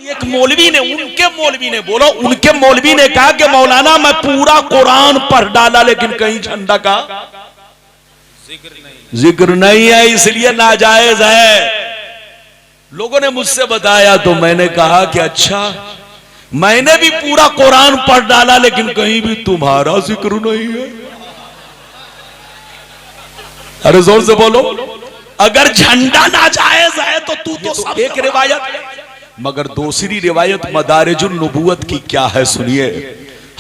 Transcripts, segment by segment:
एक मौलवी ने, उनके मौलवी ने कहा कि मौलाना मैं पूरा कुरान पढ़ डाला लेकिन कहीं झंडा का जिक्र नहीं है, इसलिए नाजायज है। लोगों ने मुझसे बताया तो मैंने कहा कि अच्छा, मैंने भी पूरा कुरान पढ़ डाला लेकिन कहीं भी तुम्हारा जिक्र नहीं है। अरे जोर से बोलो, अगर झंडा नाजायज है तो तू तो सब। एक रिवायत, मगर दूसरी रिवायत मदारिजुन नबूवत की क्या है सुनिए।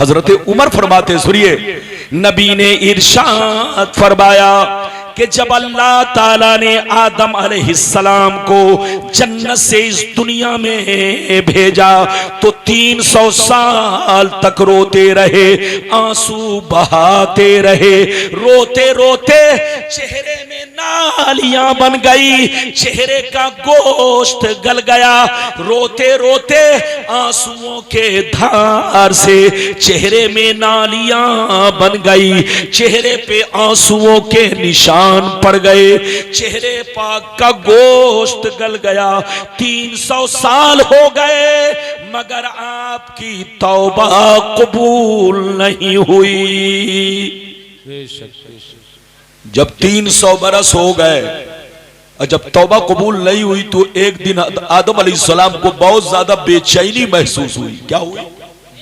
हजरत उमर फरमाते, सुनिए, नबी ने इरशाद फरमाया कि जब अल्लाह ताला ने आदम अलैहिस्सलाम को जन्नत से इस दुनिया में भेजा तो 300 साल तक रोते रहे, आंसू बहाते रहे, रोते रोते चेहरे में नालियां बन गई, चेहरे का गोश्त गल गया, रोते रोते आंसुओं के धार से चेहरे में नालियां बन गई, चेहरे पे आंसुओं के निशान पड़ गए, चेहरे पाक का गोश्त गल गया। 300 साल हो गए मगर आपकी तौबा कबूल नहीं हुई। जब 300 बरस हो गए और जब तौबा कबूल नहीं हुई तो एक दिन आदम अलैहिस्सलाम को बहुत ज्यादा बेचैनी महसूस हुई। क्या हुई?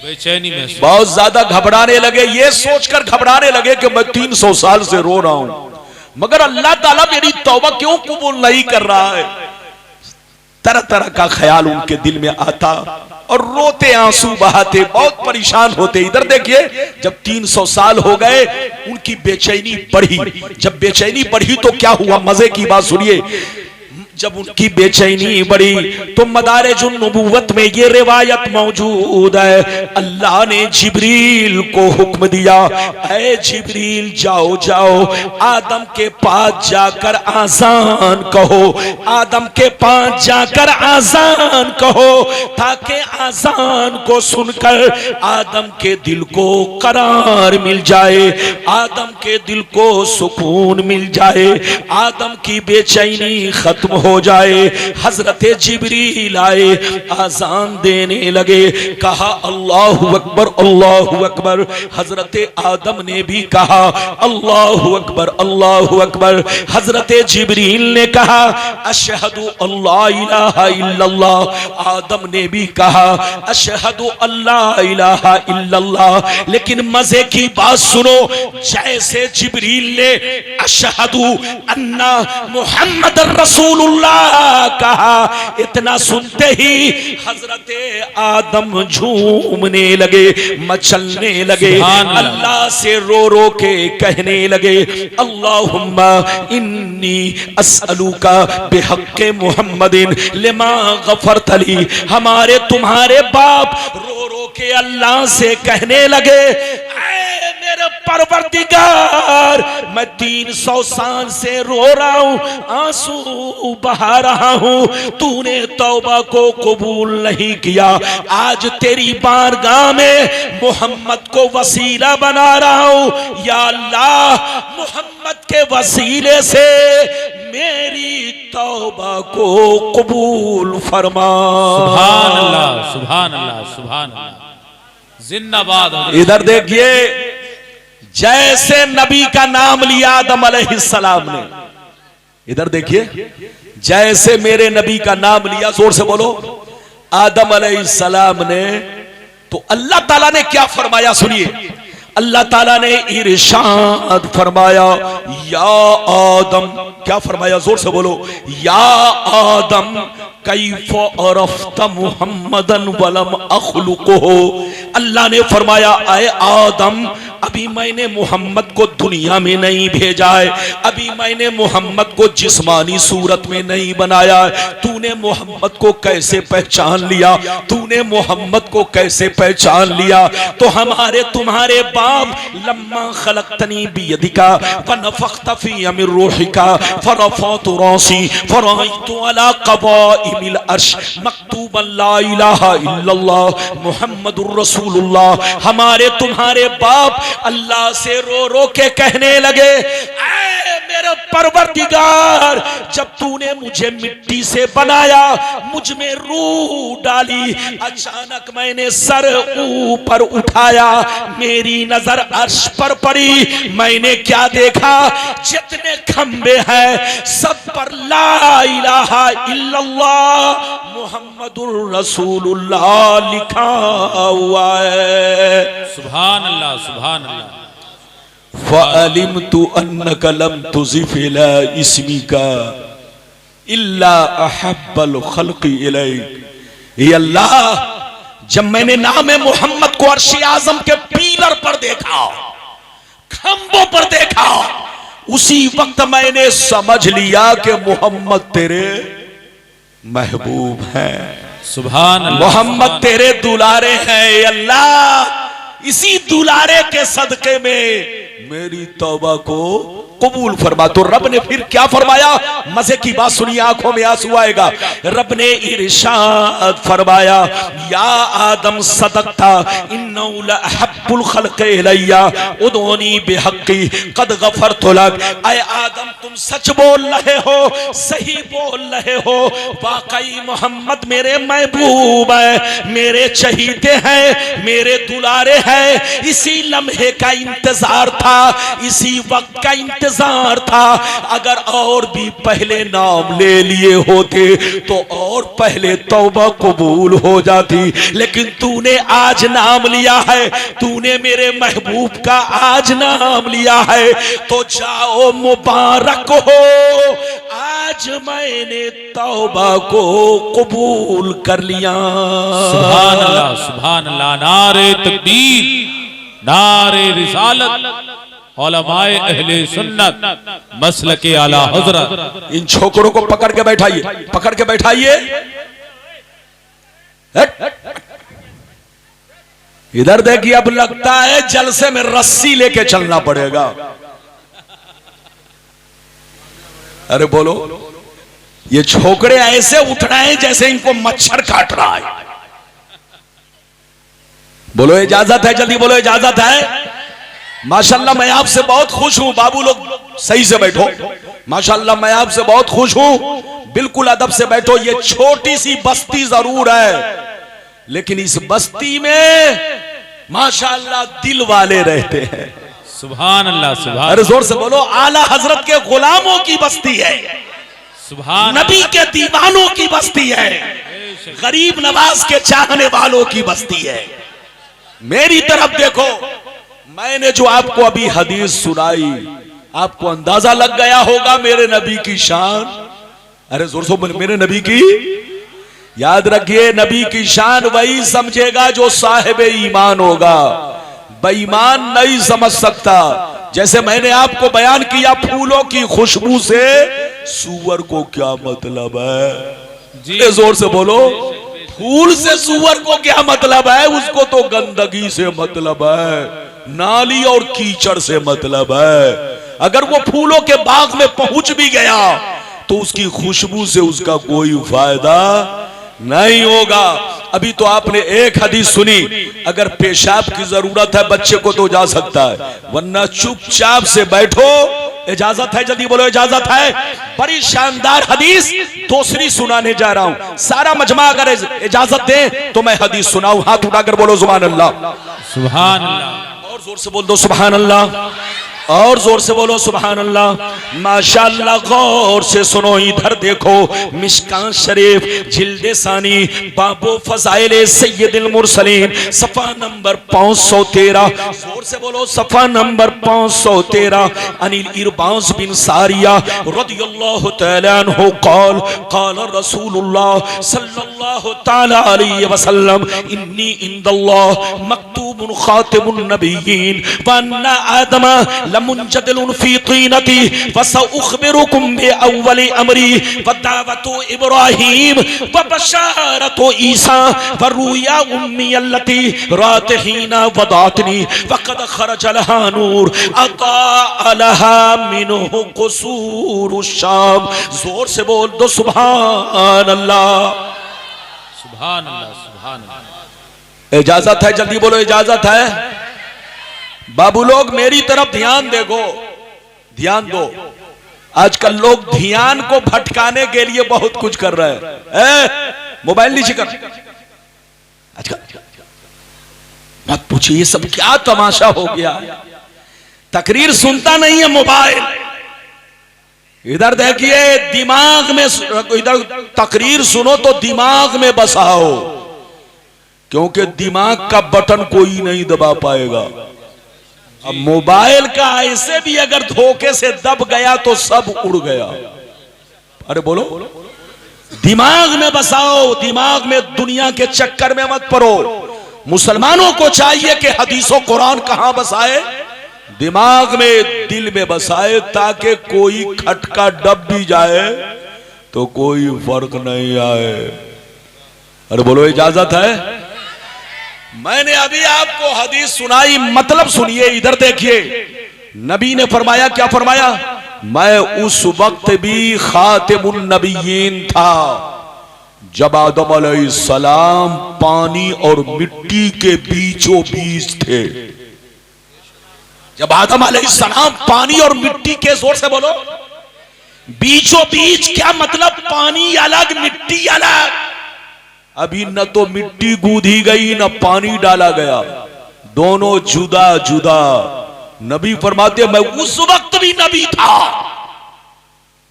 बेचैनी महसूस, बहुत ज्यादा घबराने लगे, ये सोचकर घबराने लगे कि मैं 300 साल से रो रहा हूं मगर अल्लाह ताला मेरी तौबा क्यों कबूल नहीं कर रहा है। तरह तरह का ख्याल उनके दिल में आता और रोते आंसू बहाते बहुत परेशान होते। इधर देखिए, जब 300 साल हो गए उनकी बेचैनी बढ़ी। जब बेचैनी बढ़ी तो क्या हुआ, मजे की बात सुनिए। जब उनकी बेचैनी बढ़ी तो मदारिजुन नबूवत में ये रिवायत मौजूद है, अल्लाह ने जिब्रील को हुक्म दिया, ऐ जिब्रील जाओ जाओ आदम के पास जाकर आजान कहो, आदम के पास जाकर आजान कहो ताकि आजान को सुनकर आदम के दिल को करार मिल जाए, आदम के दिल को सुकून मिल जाए, आदम की बेचैनी खत्म हो जाए। हजरत जिब्रील आए, आजान देने लगे, कहा अल्लाहु अकबर अल्लाहु अकबर। हजरत आदम ने भी कहा अल्लाहु अकबर अल्लाहु अकबर। हजरत जिब्रील ने कहा अशहदु अल्ला इलाहा इल्लल्लाह। आदम ने भी कहा अशहदु अल्ला इलाहा इल्लल्लाह। लेकिन मजे की बात सुनो, जैसे जिब्रील ने अशहदु अन्ना मुहम्मद रसूलुल्लाह कहा, इतना सुनते ही हजरत आदम झूमने लगे, मचलने लगे, अल्लाह से रो रो के कहने लगे अल्लाहुम्मा इन्नी अस्अलुका बिहक्के मुहम्मदिन लिमा गफरत ली। हमारे तुम्हारे बाप रो रो के अल्लाह से कहने लगे, मेरे परवरदिगार मैं 300 साल से रो रहा हूं, आंसू बहा रहा हूं, तूने तौबा को कबूल नहीं किया। आज तेरी बारगाह में मोहम्मद को वसीला बना रहा हूं, या अल्लाह मोहम्मद के वसीले से मेरी तौबा को कबूल फरमा। सुभान अल्लाह सुभान अल्लाह सुभान अल्लाह, जिंदाबाद। इधर देखिए, जैसे नबी का नाम लिया आदम अलैहिस्सलाम ने, इधर देखिए, जैसे मेरे नबी का नाम लिया, जोर से बोलो, आदम अलैहिस्सलाम ने, तो अल्लाह ताला ने क्या फरमाया सुनिए। अल्लाह ताला ने इरशाद फरमाया, या आदम, क्या फरमाया, जोर से बोलो, या आदम कैफ अरफ्त मुहम्मदन वलम अखलुकुहु। अल्लाह ने फरमाया, आए आदम, अभी मैंने मोहम्मद को दुनिया में नहीं भेजा है, अभी मैंने मोहम्मद को जिस्मानी सूरत में नहीं बनाया है, तूने मोहम्मद को कैसे पहचान लिया, तूने मोहम्मद को कैसे पहचान लिया। तो हमारे तुम्हारे बाप लम्मा खलक्तनी बियदिका फनफख्त फी अमिर रूहिका फरफअतु रासी फराइतु अला क़वाइमिल अर्श मक्तूबन ला इलाहा इल्लल्लाह मुहम्मदुर रसूलुल्लाह। हमारे तुम्हारे बाप अल्लाह से रो रो के कहने लगे, ऐ मेरे परवरदिगार, जब तूने मुझे मिट्टी से बनाया, मुझ में रूह डाली, अचानक मैंने सर ऊपर उठाया, मेरी नजर अर्श पर पड़ी। मैंने क्या देखा? जितने खंबे हैं सब पर ला इलाहा इल्लल्लाह मुहम्मदुर रसूलुल्लाह लिखा हुआ है। सुभान अल्लाह, सुभान अल्लाह। फ़अलिमतु अन्नका लम तुज़िफ़ इला इस्मिका इल्ला अहब्बल खल्क़ि इलैक। ये अल्लाह, जब मैंने नाम मोहम्मद को अर्श-ए आज़म के पीलर पर देखा, खंभों पर देखा, उसी वक्त मैंने समझ लिया कि मोहम्मद तेरे महबूब हैं। सुभान अल्लाह। मोहम्मद तेरे दुलारे हैं। अल्लाह, इसी दुलारे के सदके में मेरी तौबा को कबूल फरमा। तो रब ने फिर क्या फरमाया? मजे की बात सुनिए, आंखों में आंसू आएगा। रब ने इरशाद फरमाया, या आदम सदकता इन्नहु लअहब्बुल खल्क़ि इलैया उदूनी बिहक़्क़ी क़द गफ़रतु लक। ऐ आदम, तुम सच बोल रहे हो, सही बोल रहे हो। वाकई मोहम्मद मेरे महबूब है, मेरे चहीते हैं, मेरे दुलारे हैं। इसी लम्हे का इंतजार था, इसी वक्त का इंतजार था। अगर और भी पहले नाम ले लिए होते तो और पहले तौबा कबूल हो जाती, लेकिन तूने आज नाम लिया है, तूने मेरे महबूब का आज नाम लिया है, तो जाओ मुबारक हो, आज मैंने तौबा को कबूल कर लिया। सुभान अल्लाह, सुभान अल्लाह। नारे तकबीर, नारे रिसालत, उलमाए अहले सुन्नत, मसलके आला हज़रत। इन छोकरों को पकड़ के बैठाइए, पकड़ के बैठाइए। इधर देखिए, अब लगता है जलसे में रस्सी लेके चलना पड़ेगा। अरे बोलो, ये छोकरे ऐसे उठ रहे हैं जैसे इनको मच्छर काट रहा है। बोलो इजाजत है, जल्दी बोलो इजाजत है। माशाल्लाह मैं आपसे बहुत खुश हूं। बाबू लोग सही से बैठो। माशाल्लाह मैं आपसे बहुत खुश हूं। बिल्कुल अदब से बैठो। ये छोटी सी बस्ती जरूर है, लेकिन इस बस्ती में माशाल्लाह दिल वाले रहते हैं। सुभान अल्लाह, सुभान। अरे जोर से बोलो, आला हजरत के गुलामों की बस्ती है, सुभान। नबी के दीवानों की बस्ती है, गरीब नवाज के चाहने वालों की बस्ती है। मेरी तरफ देखो, मैंने जो आपको अभी हदीस सुनाई, आपको अंदाजा लग गया होगा मेरे नबी की शान। अरे जोर से मेरे नबी की, याद रखिए, नबी की शान वही समझेगा जो साहिब ईमान होगा, बेईमान नहीं समझ सकता। जैसे मैंने आपको बयान किया, फूलों की खुशबू से सूअर को क्या मतलब है? जोर से बोलो, फूल से सूअर को क्या मतलब है? उसको तो गंदगी से मतलब है, नाली और कीचड़ से मतलब है। अगर वो फूलों के बाग में पहुंच भी गया तो उसकी खुशबू से उसका कोई फायदा नहीं होगा। अभी तो आपने एक हदीस सुनी, अगर पेशाब की जरूरत है बच्चे को तो जा सकता है, वरना चुपचाप से बैठो। इजाजत है, जल्दी बोलो इजाजत है। बड़ी शानदार हदीस दूसरी सुनाने जा रहा हूं। सारा मजमा अगर इजाजत दे तो मैं हदीस सुनाऊं। हाथ उठाकर बोलो सुभान अल्लाह, सुभान अल्लाह। और जोर से बोल दो सुभान अल्लाह, और जोर से बोलो सुभान अल्लाह। माशाअल्लाह, गौर से सुनो, इधर देखो। मिशकात शरीफ जिल्दे सानी बाबो फज़ाइल सय्यदुल मुरसलीन, सफ़ा नंबर 513। जोर से बोलो, सफ़ा नंबर 513। अनिल इरबाज बिन सारिया रदियल्लाहु तआला अन्हु क़ाल क़ाल रसूलुल्लाह सल्लल्लाहु तआला अलैहि वसल्लम इन्नी इंदल्लाह मक्तूबुन खातिमुन नबिय्यीन व अन्ना आदम लमुंजदिलुन फी तीनती फसउखबिरुकुम बिअव्वलि अमरी व दावतु इब्राहीम व बशारतु ईसा व रुया उम्मी अल्लती रात हीना वदातनी वक़द खरज लहा नूर अता लहा मिनहु कुसूरुश शाम। जोर से बोल दो सुभान अल्लाह, सुभान अल्लाह, सुभान अल्लाह। इजाजत है, जल्दी बोलो इजाजत है। बाबू लोग मेरी तरफ ध्यान देखो, ध्यान दो। आजकल लोग ध्यान को भटकाने के लिए बहुत कुछ कर रहे हैं। मोबाइल नीचे कर। आजकल मत पूछिए ये सब क्या तमाशा हो गया। तकरीर सुनता नहीं है मोबाइल। इधर देखिए दिमाग में, इधर तकरीर सुनो तो दिमाग में बसाओ, क्योंकि दिमाग का बटन कोई नहीं दबा पाएगा। अब मोबाइल का ऐसे भी अगर धोखे से दब गया तो सब उड़ गया। अरे बोलो, दिमाग में बसाओ, दिमाग में दुनिया के चक्कर में मत पड़ो। मुसलमानों को चाहिए कि हदीसों कुरान कहां बसाए? दिमाग में, दिल में बसाए, ताकि कोई खटका डब भी जाए तो कोई फर्क नहीं आए। अरे बोलो, इजाजत है? मैंने अभी आपको हदीस सुनाई, मतलब सुनिए, इधर देखिए। नबी ने फरमाया, क्या फरमाया? मैं उस वक्त भी खातिमुन नबिय्यीन था जब आदम अलैहिस्सलाम पानी और मिट्टी के बीचों बीच थे। जब आदम अलैहिस्सलाम पानी और मिट्टी के, जोर से बोलो, बीचों बीच, क्या मतलब? पानी अलग, मिट्टी अलग। अभी न तो मिट्टी गूंधी गई न पानी डाला गया, दोनों जुदा जुदा। नबी फरमाते मैं उस वक्त भी नबी था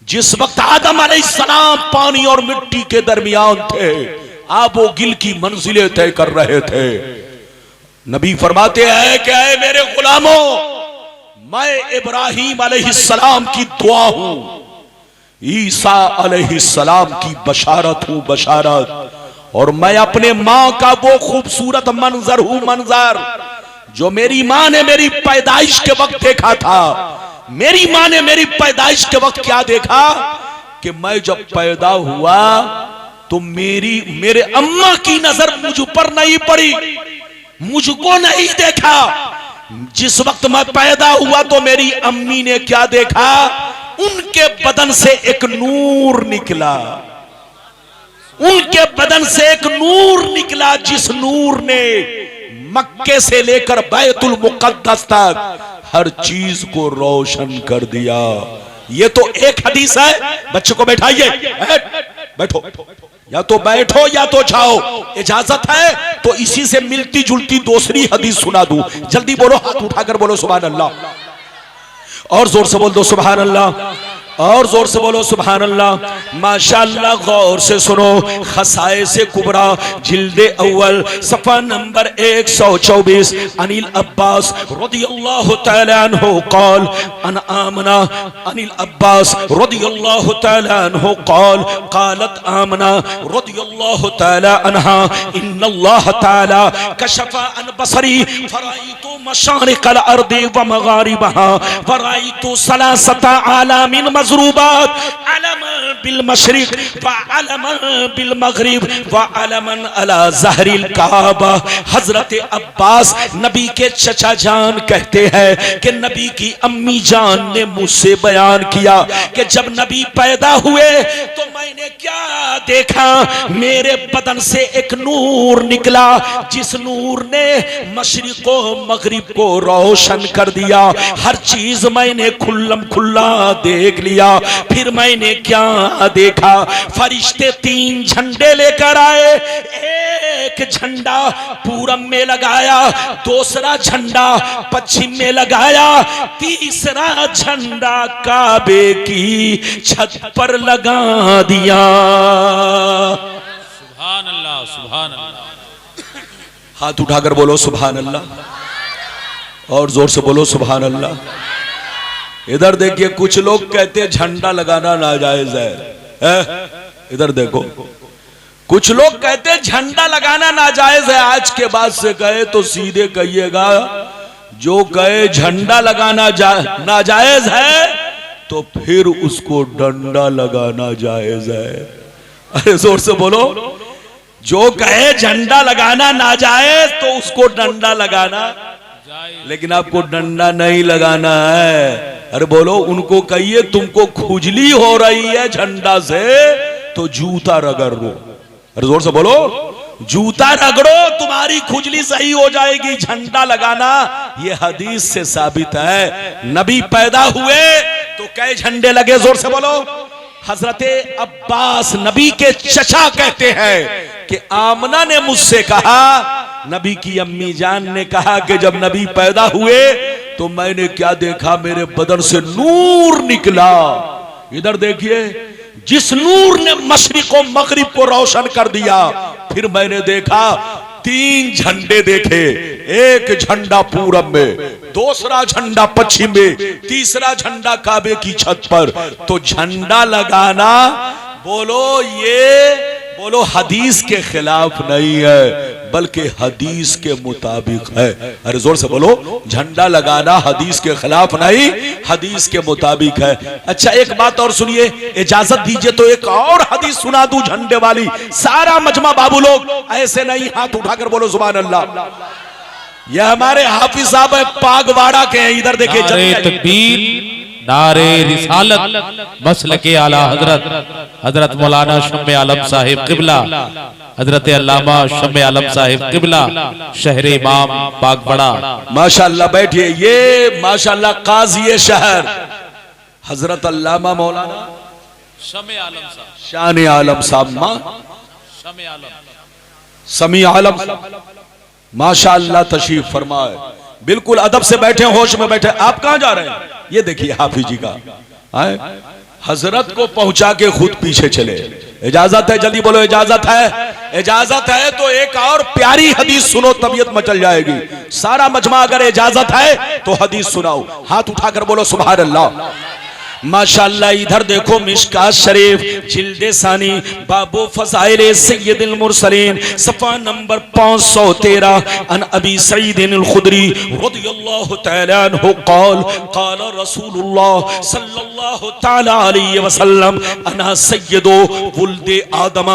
जिस वक्त आदम अलैहिस्सलाम पानी और मिट्टी के दरमियान थे, आप वो गिल की मंजिलें तय कर रहे थे। नबी फरमाते हैं कि ऐ मेरे गुलामों, मैं इब्राहीम अलैहिस्सलाम की दुआ हूं, ईसा अलैहिस्सलाम की बशारत हूं, बशारत। और मैं अपने मां का वो खूबसूरत मंजर हूं, मंजर जो मेरी मां ने मेरी पैदाइश के वक्त देखा था। मेरी मां ने मेरी पैदाइश के वक्त क्या देखा कि मैं जब पैदा हुआ तो मेरे अम्मा की नजर मुझ पर नहीं पड़ी, मुझको नहीं देखा। जिस वक्त मैं पैदा हुआ तो मेरी अम्मी ने क्या देखा? उनके बदन से एक नूर निकला, उनके बदन से एक नूर निकला, जिस नूर ने मक्के से लेकर बैतुल मुकद्दस तक हर चीज को रोशन कर दिया। ये तो एक हदीस है। बच्चों को बैठाइए, बैठो, या तो बैठो या तो जाओ। इजाजत है तो इसी से मिलती जुलती दूसरी हदीस सुना दूं। जल्दी बोलो, हाथ उठाकर बोलो सुभान अल्लाह, और जोर से बोल दो सुभान अल्लाह, और जोर से बोलो सुभान अल्लाह। माशाअल्लाह, गौर से सुनो। खसाइस कुबरा जिल्दे अव्वल सफा नंबर 124। अनिल अब्बास रदियल्लाहु तआला अन्हु क़ाल अन आमना, अनिल अब्बास रदियल्लाहु तआला अन्हु क़ाल क़ालत आमना रदियल्लाहु तआला अन्हा इन्नल्लाह तआला कशफा अन बसरी फराइतु मशारिक़ल अर्दि व मगारिबहा फराइतु सलासता आलामिन मज़रूबात अलमन बिल मशरिक व अलमन बिल मगरिब व अलमन अला ज़हरिल काबा। हजरत अब्बास नबी के चचा जान कहते हैं कि नबी की अम्मी जान ने मुझसे बयान किया कि जब नबी पैदा हुए तो मैंने क्या देखा? मेरे बदन से एक नूर निकला, जिस नूर ने मशरिक को मगरिब को रोशन कर दिया। हर चीज मैंने खुल्लम खुल्ला देख लिया। फिर मैंने क्या देखा? फरिश्ते 3 झंडे लेकर आए। एक झंडा पूरब में लगाया, दूसरा झंडा पश्चिम में लगाया, तीसरा झंडा काबे की छत पर लगा दिया। सुभान अल्लाह, सुभान अल्लाह। हाथ उठाकर बोलो सुभान अल्लाह, और जोर से बोलो सुभान अल्लाह। इधर देखिए, कुछ लोग कहते हैं झंडा लगाना नाजायज है। इधर देखो, कुछ लोग कहते हैं झंडा लगाना नाजायज है। आज के बाद से कहे तो सीधे कहिएगा, जो कहे झंडा लगाना नाजायज है तो फिर उसको डंडा लगाना जायज है। अरे जोर से बोलो, जो कहे झंडा लगाना नाजायज तो उसको डंडा लगाना, लेकिन आपको डंडा नहीं लगाना है। अरे बोलो, उनको कहिए तुमको खुजली हो रही है झंडा से तो जूता रगड़ लो। अरे जोर से बोलो, जूता रगड़ो, तुम्हारी खुजली सही हो जाएगी। झंडा लगाना ये हदीस से साबित है। नबी पैदा हुए तो कई झंडे लगे, जोर से बोलो। हजरते अब्बास नबी के चचा कहते हैं कि आमना ने मुझसे कहा, नबी की अम्मी जान ने कहा कि जब नबी पैदा हुए तो मैंने क्या देखा, मेरे बदन से नूर निकला। इधर देखिए, जिस नूर ने मशरिक और मगरिब को रोशन कर दिया। फिर मैंने देखा 3 झंडे देखे, एक झंडा पूरब में, दूसरा झंडा पश्चिम में, तीसरा झंडा काबे की छत पर। तो झंडा लगाना बोलो हदीस के खिलाफ नहीं है, बल्कि हदीस के मुताबिक है। अरे जोर से बोलो, झंडा लगाना हदीस के खिलाफ नहीं, हदीस के मुताबिक है। अच्छा एक बात और सुनिए, इजाजत दीजिए तो एक और हदीस सुना दूं झंडे वाली। सारा मजमा बाबू लोग ऐसे नहीं, हाथ उठाकर बोलो सुभान अल्लाह। यह हमारे हाफिज साहब है, पागवाड़ा के हैं। इधर देखिए, नारे तकबीर, नारे रिसालत, मसलके आला हजरत मौलाना शम्मे आलम साहिब किबला, हजरत अल्लामा शम्मे आलम साहिब किबला, शहरे इमाम पागवाड़ा। माशाअल्लाह, बैठिए। ये माशाअल्लाह काजी शहर हजरत अल्लामा मौलाना शम्मे आलम साहब, शान आलम साहब, शम्मे आलम, समी आलम, माशाअल्लाह तशरीफ फरमाए। बिल्कुल अदब से बैठे, होश में बैठे। आप कहां जा रहे हैं? ये देखिए हाफिज जी का आए, हजरत को पहुंचा के खुद पीछे चले। इजाजत है? जल्दी बोलो इजाजत है। इजाजत है तो एक और प्यारी हदीस सुनो, तबीयत मचल जाएगी। सारा मजमा अगर इजाजत है तो हदीस सुनाओ। हाथ उठाकर बोलो सुभान अल्लाह। माशाअल्लाह, इधर देखो मिशकात शरीफ जिल्दे सानी बाबू फज़ाइल सय्यदुल मुरसलीन सफ़ा नंबर 513 अन अबी सईद अल खुदरी रज़ियल्लाहु तआला अन्हु क़ाल क़ाल रसूलुल्लाह सल्लल्लाहु तआला अलैहि वसल्लम अना सय्यदु वुल्दे आदम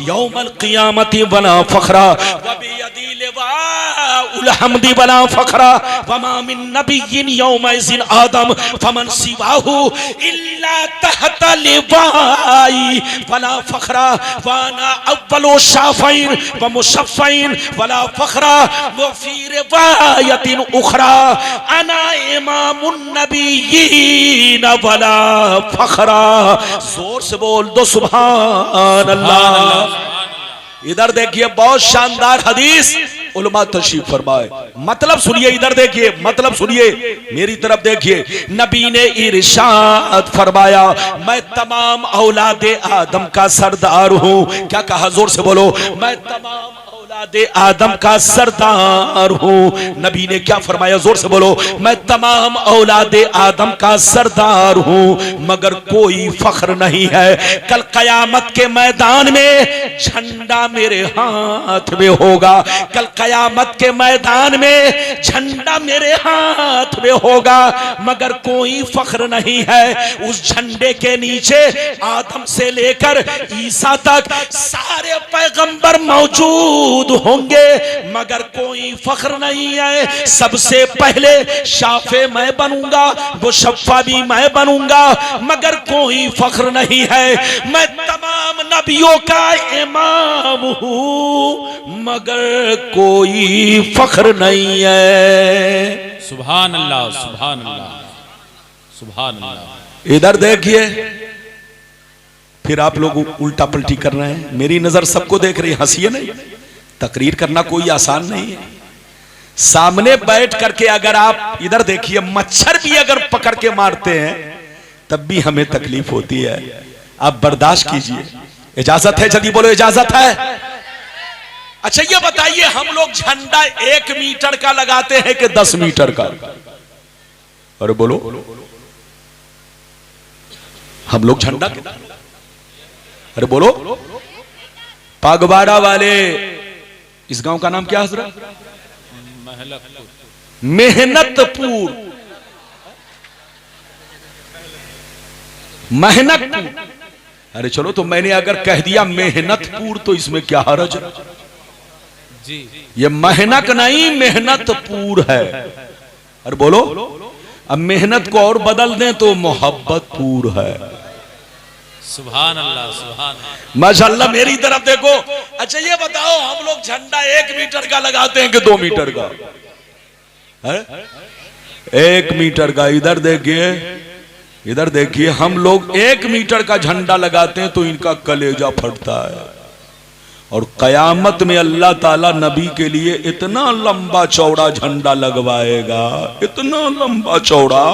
यौमल क़ियामति वला फ़ख्रा व बियदी लिवाउल हम्दि वला फ़ख्रा व मा मिन नबिय्यिन यौमइज़िन आदम फमन सिवाहु इल्ला तहता लिवाई वला फखरा वाना अव्वलो शाफीन व मुशफ़ीन वला फखरा व फी रिवायतिन उखरा अना इमामुन नबिय्यीन वला फखरा। जोर से बोल दो सुभान अल्लाह। इधर देखिए, बहुत शानदार हदीस उलमा तशरीफ फरमाए। मतलब सुनिए, इधर देखिए, मतलब सुनिए, मेरी तरफ देखिए। नबी ने इरशाद फरमाया, मैं तमाम औलादे आदम का सरदार हूं। क्या कहा? जोर से बोलो। मैं तमाम औलादे आदम का सरदार हूं। नबी ने क्या फरमाया? जोर से बोलो। मैं तमाम औलादे आदम का सरदार हूं, मगर कोई फख्र नहीं है। कल कयामत के मैदान में झंडा मेरे हाथ में होगा। कल कयामत के मैदान में झंडा मेरे हाथ में होगा, मगर कोई फख्र नहीं है। उस झंडे के नीचे आदम से लेकर ईसा तक सारे पैगंबर मौजूद होंगे, मगर कोई फख्र नहीं है। सबसे पहले शाफे मैं बनूंगा, मुशफ़्फ़ा भी मैं बनूंगा, मगर कोई फख्र नहीं है। मैं तमाम नबियों का इमाम हूं, मगर कोई फख्र नहीं है। सुभान अल्लाह, सुभान अल्लाह, सुभान अल्लाह। इधर देखिए, फिर आप लोग उल्टा पलटी कर रहे हैं। मेरी नजर सबको देख रही है, हंसिए नहीं। तकरीर करना कोई आसान नहीं है। सामने बैठ करके अगर आप इधर देखिए, मच्छर भी अगर पकड़ के मारते हैं तब भी हमें तकलीफ होती है। आप बर्दाश्त कीजिए। इजाजत है? जल्दी बोलो इजाजत है। अच्छा ये बताइए, हम लोग झंडा 1 मीटर का लगाते हैं कि 10 मीटर का? अरे बोलो, हम लोग झंडा, अरे बोलो। पागवाड़ा वाले, इस गांव का नाम क्या हजरत? मेहनतपुर। मेहनतपुर। अरे चलो, तो मैंने अगर कह दिया मेहनतपुर तो इसमें क्या हर्ज जी? ये मेहनत नहीं, मेहनतपुर है। अरे बोलो। अब मेहनत को और बदल दें तो मोहब्बतपुर है। सुभान अल्लाह, सुभान अल्लाह, माशाअल्लाह। मेरी तरफ देखो। अच्छा ये बताओ, हम लोग झंडा 1 मीटर का लगाते हैं कि 2 मीटर का? है 1 मीटर का। इधर देखिए, इधर देखिए, हम लोग 1 मीटर का झंडा लगाते हैं तो इनका कलेजा फटता है, और कयामत में अल्लाह ताला नबी के लिए इतना लंबा चौड़ा झंडा लगवाएगा, इतना लंबा चौड़ा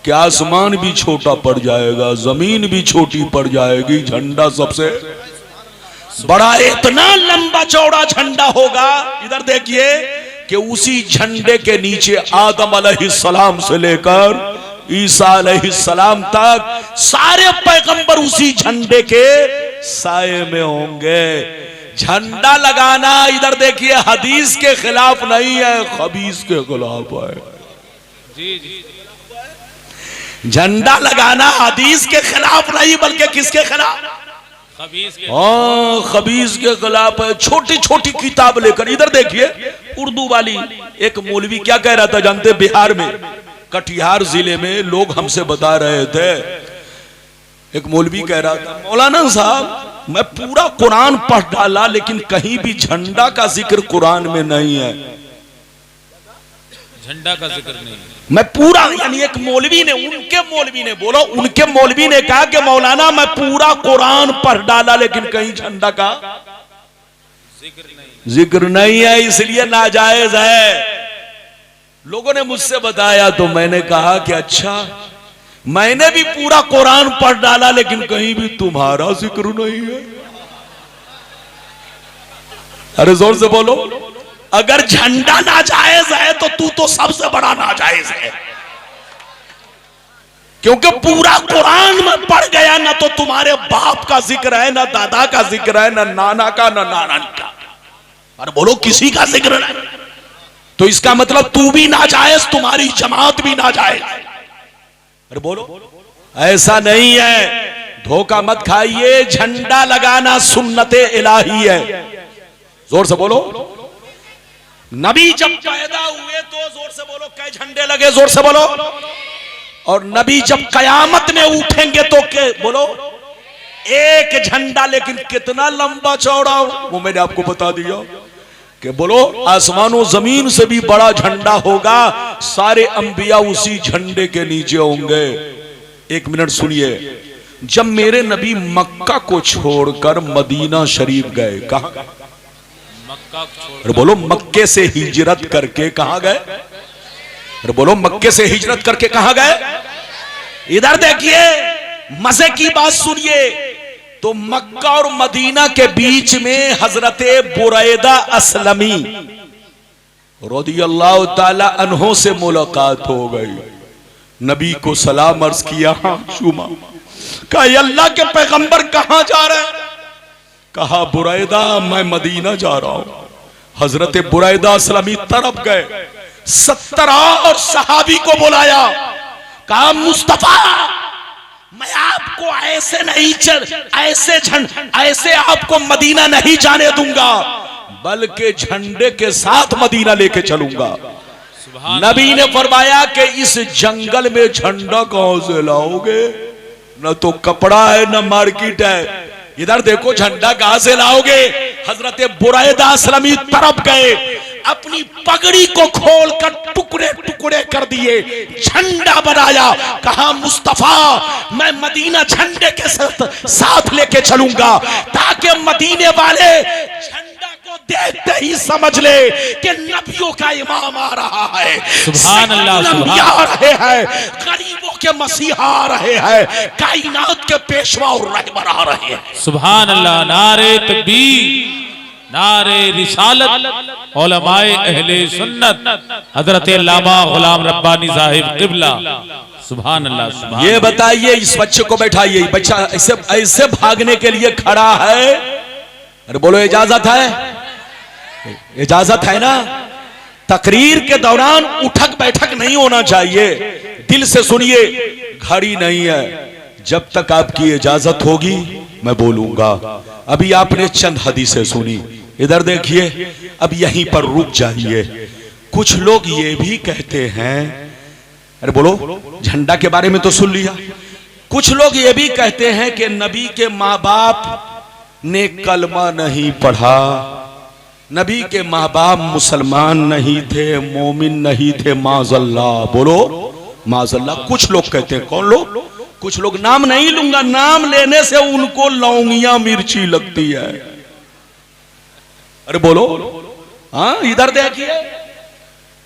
कि आसमान भी छोटा पड़ जाएगा, जमीन भी छोटी पड़ जाएगी, झंडा सबसे बड़ा इतना लंबा चौड़ा झंडा होगा। इधर देखिए कि उसी झंडे के नीचे आदम अलैहिस्सलाम से लेकर ईसा अलैहिस्सलाम तक सारे पैगंबर उसी झंडे के साए में होंगे। झंडा लगाना इधर देखिए हदीस के खिलाफ नहीं है, खबीस के खिलाफ है। जी जी, झंडा लगाना हदीस के खिलाफ नहीं, बल्कि किसके खिलाफ? हाँ, खबीस के खिलाफ है। छोटी छोटी किताब लेकर इधर देखिए, उर्दू वाली एक मौलवी क्या कह रहा था जानते? बिहार में कटिहार जिले में लोग हमसे बता रहे थे, एक मौलवी कह रहा था, मौलाना साहब मैं पूरा कुरान पढ़ डाला लेकिन कहीं भी झंडा का जिक्र कुरान में नहीं है। झंडा का जिक्र नहीं, मैं पूरा, यानी एक मौलवी ने, उनके मौलवी ने बोलो, उनके मौलवी ने कहा कि मौलाना मैं पूरा कुरान पढ़ डाला लेकिन कहीं झंडा का जिक्र नहीं है, इसलिए नाजायज है। लोगों ने मुझसे बताया तो मैंने कहा कि अच्छा, मैंने भी पूरा कुरान पढ़ डाला लेकिन कहीं भी तुम्हारा जिक्र नहीं है। अरे जोर से बोलो, अगर झंडा नाजायज है तो तू तो सबसे बड़ा नाजायज है, क्योंकि पूरा कुरान में पढ़ गया, ना तो तुम्हारे बाप का जिक्र है, ना दादा का जिक्र है, ना नाना का, ना नाना का, अरे बोलो किसी का जिक्र नहीं, तो इसका मतलब तू भी नाजायज, तुम्हारी जमात भी नाजायज। अरे बोलो, ऐसा नहीं है, धोखा मत खाइए। झंडा लगाना सुन्नते इलाही है। जोर से बोलो, नबी जब पैदा हुए तो जोर से बोलो कई झंडे लगे, जोर से बोलो, और नबी जब कयामत में उठेंगे तो के बोलो एक झंडा, लेकिन कितना लंबा चौड़ा, वो मैंने आपको बता दिया कि बोलो आसमानों जमीन से भी बड़ा झंडा होगा, सारे अंबिया उसी झंडे के नीचे होंगे। एक मिनट सुनिए, जब मेरे नबी मक्का को छोड़कर मदीना शरीफ गए, कहां? मक्का अरे बोलो, मक्के से हिजरत करके कहां गए? अरे बोलो, मक्के से हिजरत करके कहां गए? इधर देखिए, मजे की बात सुनिए, तो मक्का और मदीना के बीच में हजरते बुरैदा असलमी रदियल्लाहु ताला अन्हो से मुलाकात हो गई। नबी को सलाम अर्ज किया, चूमा, कहा अल्लाह के पैगंबर कहां जा रहे हैं? कहा बुरैदा मैं मदीना जा रहा हूं। हजरत बुरैदा असलमी तरफ गए, 70 और सहाबी को बुलाया, कहा मुस्तफा मैं आपको ऐसे नहीं ऐसे आपको मदीना नहीं जाने दूंगा, बल्कि झंडे के साथ मदीना लेके चलूंगा। नबी ने फरमाया कि इस जंगल में झंडा कहां से लाओगे? न तो कपड़ा है न मार्केट है, इधर देखो झंडा कहां से लाओगे? हजरत बुरैदा असलमी तरफ गए, अपनी पगड़ी को खोलकर टुकड़े टुकड़े कर दिए, झंडा बनाया, कहा मुस्तफा मैं मदीना झंडे के साथ लेके चलूंगा, ताकि मदीने वाले झंडा को देखते ही समझ ले कि नबियों का इमाम आ रहा है। सुभान अल्लाह, सुभान आ रहे हैं, गरीबों के मसीहा आ रहे हैं, कायनात के पेशवा और रहबर आ रहे हैं। सुभान अल्लाह, नारे तकबीर, नारे रिसालत, उलमाए अहले सुन्नत, हजरत अल्लामा गुलाम रब्बानी साहिब किबला। सुभान अल्लाह, सुभान। ये बताइए, इस बच्चे को बैठाइए, बच्चा ऐसे ऐसे भागने के लिए खड़ा है, अरे बोलो इजाजत है? इजाजत है ना? तकरीर के दौरान उठक बैठक नहीं होना चाहिए, दिल से सुनिए, घड़ी नहीं है, जब तक आपकी इजाजत होगी मैं बोलूंगा। अभी आपने चंद हदीसें सुनी, इधर देखिए, अब यहीं पर रुक जाइए। कुछ लोग ये भी कहते हैं, अरे बोलो, झंडा के बारे में तो सुन लिया, कुछ लोग ये भी कहते हैं कि नबी के माँ बाप ने कलमा नहीं पढ़ा, नबी के माँ बाप मुसलमान नहीं थे, मोमिन नहीं थे, माज़ल्लाह। बोलो, माज़अल्लाह। कुछ लोग कहते हैं, कौन लोग? कुछ लोग, नाम नहीं लूंगा, नाम लेने से उनको लौंगिया मिर्ची लगती है। अरे बोलो, हाँ इधर देखिए,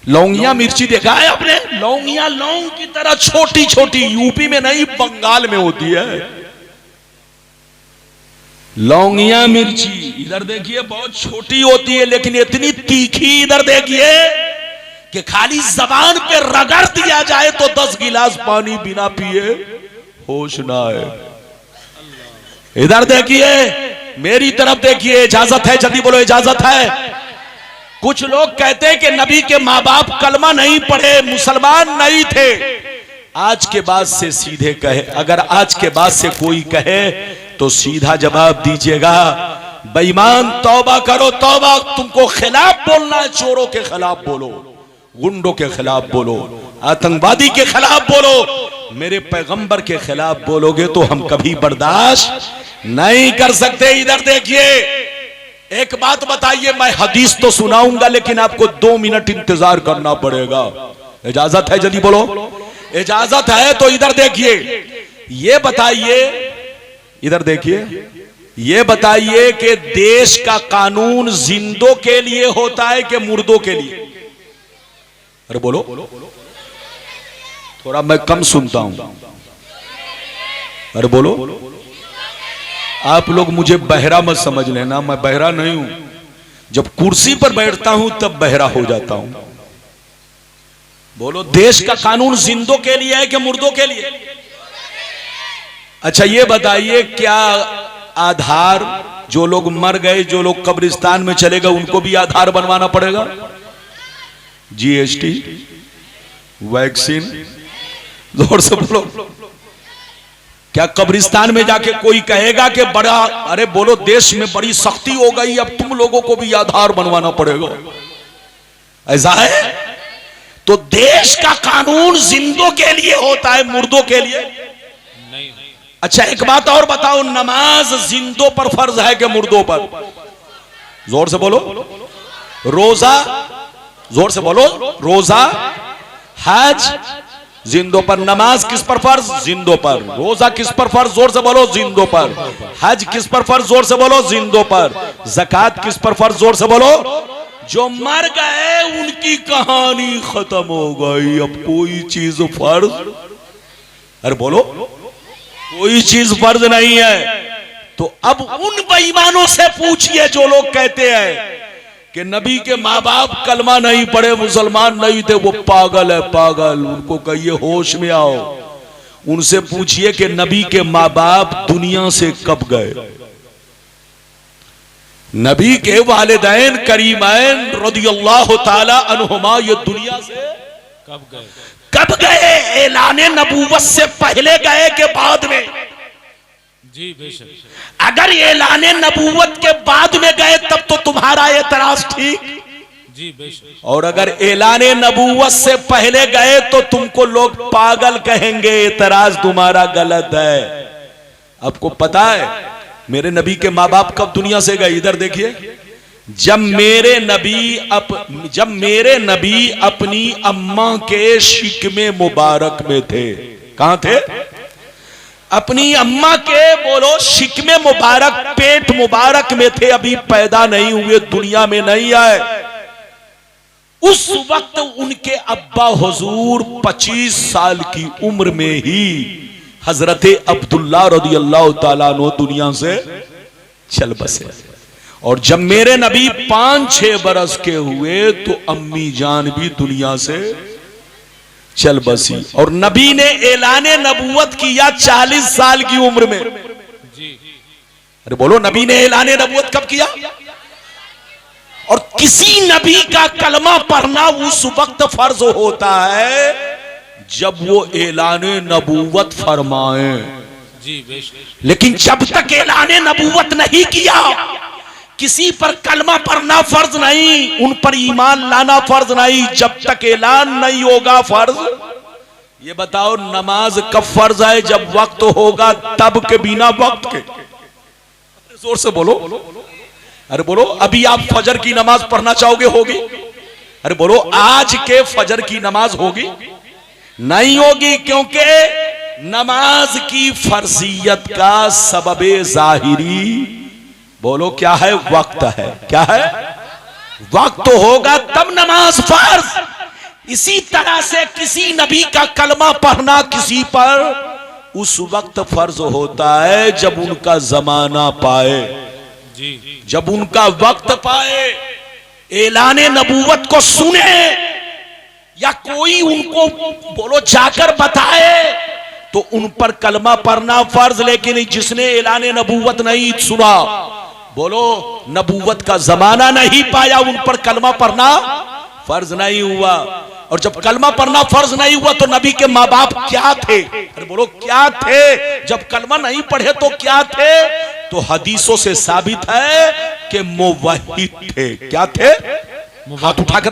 लौंगिया मिर्ची देखा है आपने? लौंगिया लौंग की तरह छोटी छोटी, यूपी में नहीं बंगाल में होती है लौंगिया मिर्ची। इधर देखिए बहुत छोटी होती है लेकिन इतनी तीखी, इधर देखिए कि खाली जबान पे रगड़ दिया जाए तो 10 गिलास पानी बिना पिए होश ना आए। इधर देखिए, मेरी तरफ देखिए, इजाजत है? जल्दी बोलो, इजाजत है? कुछ लोग कहते हैं कि नबी के माँ बाप कलमा नहीं पढ़े, मुसलमान नहीं थे। आज के बाद से सीधे कहे, अगर आज के बाद से कोई कहे तो सीधा जवाब दीजिएगा, बेईमान तौबा करो, तौबा। तुमको खिलाफ बोलना है, चोरों के खिलाफ बोलो, गुंडों के खिलाफ बोलो, आतंकवादी के खिलाफ बोलो, मेरे पैगंबर के खिलाफ बोलोगे तो हम कभी बर्दाश्त नहीं कर सकते। इधर देखिए, एक बात बताइए, मैं हदीस तो सुनाऊंगा लेकिन आपको 2 मिनट इंतजार करना पड़ेगा। इजाजत है? जल्दी बोलो, इजाजत है? तो इधर देखिए, ये बताइए, इधर देखिए, ये बताइए कि देश का कानून जिंदों के लिए होता है कि मुर्दों के लिए? अरे बोलो, थोड़ा मैं कम सुनता हूं। अरे बोलो, आप लोग मुझे बहरा मत समझ लेना, मैं बहरा नहीं हूं। जब कुर्सी पर बैठता हूं तब बहरा हो जाता हूं। बोलो, देश का कानून जिंदों के लिए है कि मुर्दों के लिए? अच्छा ये बताइए, क्या आधार, जो लोग मर गए, जो लोग कब्रिस्तान में चले गए, उनको भी आधार बनवाना पड़ेगा? जीएसटी, वैक्सीन, जोर से बोलो। क्या कब्रिस्तान में जाके कोई कहेगा कि बड़ा, अरे बोलो, देश में बड़ी सख्ती हो गई, अब तुम लोगों को भी आधार बनवाना पड़ेगा? ऐसा है? तो देश का कानून जिंदों के लिए होता है, मुर्दों के लिए नहीं। अच्छा एक बात और बताओ, नमाज जिंदों पर फर्ज है कि मुर्दों पर? जोर से बोलो। रोजा, जोर से बोलो, रोजा, हज जिंदों पर। नमाज किस पर फर्ज? जिंदों पर। रोजा किस पर फर्ज? जोर से बोलो, जिंदों पर। हज किस पर फर्ज? जोर से बोलो, जिंदों पर। ज़कात किस पर फर्ज? जोर से बोलो। जो मर गए उनकी कहानी खत्म हो गई, अब कोई चीज फर्ज, अरे बोलो, कोई चीज फर्ज नहीं है। तो अब उन बेईमानों से पूछिए जो लोग कहते हैं कि नबी के माँ बाप कलमा नहीं पढ़े, मुसलमान नहीं थे, वो पागल है, पागल। उनको कहिए होश में आओ। उनसे पूछिए कि नबी के माँ बाप दुनिया से कब गए? नबी के वालिदैन करीमैन रदियल्लाहु ताला अन्हुमा ये दुनिया से कब गए? कब गए? ऐलाने नबूवत से पहले गए के बाद में? जी बेशक। अगर ऐलाने नबूवत के बाद में गए तब तो तुम्हारा एतराज ठीक, जी बेशक। और अगर ऐलाने नबूवत से पहले गए तो तुमको लोग पागल कहेंगे, एतराज तुम्हारा गलत है। आपको पता है मेरे नबी के माँ बाप कब दुनिया से गए? इधर देखिए, जब मेरे नबी अपनी अम्मा के शिकमे मुबारक में थे। कहां थे? अपनी अम्मा के, बोलो, शिकमे मुबारक, पेट मुबारक में थे, अभी पैदा नहीं हुए, दुनिया में नहीं आए। उस वक्त उनके अब्बा हुजूर 25 साल की उम्र में ही हजरत अब्दुल्ला रदियल्लाहु ताला अन्हु दुनिया से चल बसे। और जब मेरे नबी 5-6 बरस के हुए तो अम्मी जान भी दुनिया से चल बसी। और नबी ने ऐलाने नबूवत किया 40 साल की उम्र में। अरे बोलो, नबी ने ऐलाने नबूवत कब किया? और किसी नबी का कलमा पढ़ना उस वक्त फर्ज होता है जब वो ऐलाने नबूवत फरमाए। जी बेशक। लेकिन जब तक ऐलाने नबूवत नहीं किया, किसी पर कलमा पढ़ना फर्ज नहीं, उन पर ईमान लाना फर्ज नहीं, जब तक ऐलान नहीं होगा फर्ज। ये बताओ, नमाज कब फर्ज है? जब वक्त होगा तब के, बिना वक्त के। जोर से बोलो, अरे बोलो, अभी आप फजर की नमाज पढ़ना चाहोगे, होगी? अरे बोलो, आज के फजर की नमाज होगी? नहीं होगी, क्योंकि नमाज की फर्जियत का सबबे जाहिरी, बोलो क्या है? वक्त है। क्या है? वक्त होगा तब नमाज फर्ज। इसी तरह से किसी नबी का कलमा पढ़ना किसी पर उस वक्त फर्ज होता है जब उनका जमाना पाए, जब उनका वक्त पाए, ऐलाने नबूवत को सुने या कोई उनको बोलो जाकर बताए तो उन पर कलमा पढ़ना फर्ज। लेकिन जिसने ऐलाने नबूवत नहीं सुना, बोलो नबूवत का जमाना नहीं पाया, उन पर कलमा पढ़ना फर्ज नहीं हुआ। और जब कलमा पढ़ना फर्ज नहीं हुआ तो नबी के माँ बाप क्या थे? अरे बोलो क्या थे? जब कलमा नहीं पढ़े तो क्या थे? तो हदीसों से साबित है कि मुवहिद थे। क्या थे? हाथ उठाकर